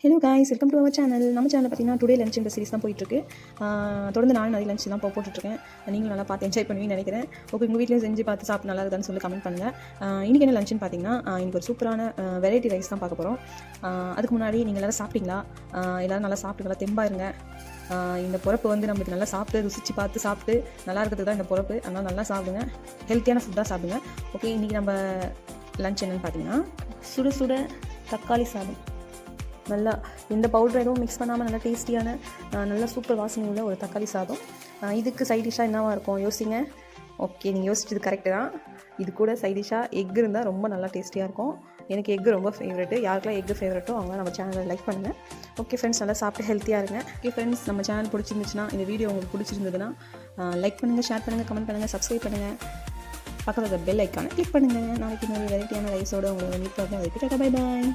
Hello guys, welcome to our channel. நம்ம சேனலில் பார்த்தீங்கன்னா டுடே லஞ்ச் இந்த சீரிஸ் தான் போயிட்டுருக்கு. தொடர்ந்து நானும் நிறைய லஞ்ச் தான் போட்டுட்ருக்கேன். நீங்களும் நல்லா பார்த்து என்ஜாய் பண்ணுவீங்கன்னு நினைக்கிறேன். ஓகே, உங்கள் வீட்டிலையும் செஞ்சு பார்த்து சாப்பிட்டு நல்லா இருக்குதான்னு சொல்லி கமெண்ட் பண்ணுங்கள். இன்றைக்கி என்ன லஞ்சுன்னு பார்த்தீங்கன்னா, இன்றைக்கி ஒரு சூப்பரான வெரைட்டி ரைஸ் தான் பார்க்க போகிறோம். அதுக்கு முன்னாடி நீங்கள் எல்லோரும் சாப்பிட்டீங்களா? எல்லோரும் நல்லா சாப்பிட்டுங்களா? தெம்பாருங்க. இந்த பொறப்பு வந்து நம்மளுக்கு நல்லா சாப்பிட்டு ருசிச்சு பார்த்து சாப்பிட்டு நல்லா இருக்கிறது தான் இந்த பொறப்பு. அதனால் நல்லா சாப்பிடுங்க, ஹெல்த்தியான ஃபுட்டாக சாப்பிடுங்க. ஓகே, இன்றைக்கி நம்ம லஞ்ச் என்னென்னு பார்த்தீங்கன்னா, சுட சுட தக்காளி சாதம். நல்லா எந்த பவுடர் எதுவும் மிக்ஸ் பண்ணாமல் நல்லா டேஸ்டியான நல்லா சூப்பர் வாசனை உள்ள ஒரு தக்காளி சாதம். இதுக்கு சைட் டிஷ்ஷாக என்னவாக இருக்கும் யோசிங்க. ஓகே, நீங்கள் யோசிச்சது கரெக்டு தான். இது கூட சைட் டிஷ்ஷாக எக் இருந்தால் ரொம்ப நல்லா டேஸ்டியாக இருக்கும். எனக்கு எக்கு ரொம்ப ஃபேவரெட்டு. யாருக்கெல்லாம் எக்கு ஃபேவரெட்டோ அவங்க நம்ம சேனலை லைக் பண்ணுங்கள். ஓகே ஃப்ரெண்ட்ஸ், நல்லா சாப்பிட்டு ஹெல்த்தியாக இருங்க. ஓகே ஃப்ரெண்ட்ஸ், நம்ம சேனல் பிடிச்சிருந்துச்சுன்னா, இந்த வீடியோ உங்களுக்கு பிடிச்சிருந்ததுன்னா லைக் பண்ணுங்கள், ஷேர் பண்ணுங்கள், கமெண்ட் பண்ணுங்கள், சப்ஸ்கிரைப் பண்ணுங்கள். பக்கத்தில் பெல் ஐக்கானை கிளிக் பண்ணுங்கள். நாளைக்கு இன்னொரு வெரைட்டியான ரைஸோடு உங்களை மீட் பண்ணுறேன். அதுக்கு டாடா, பை பாய்.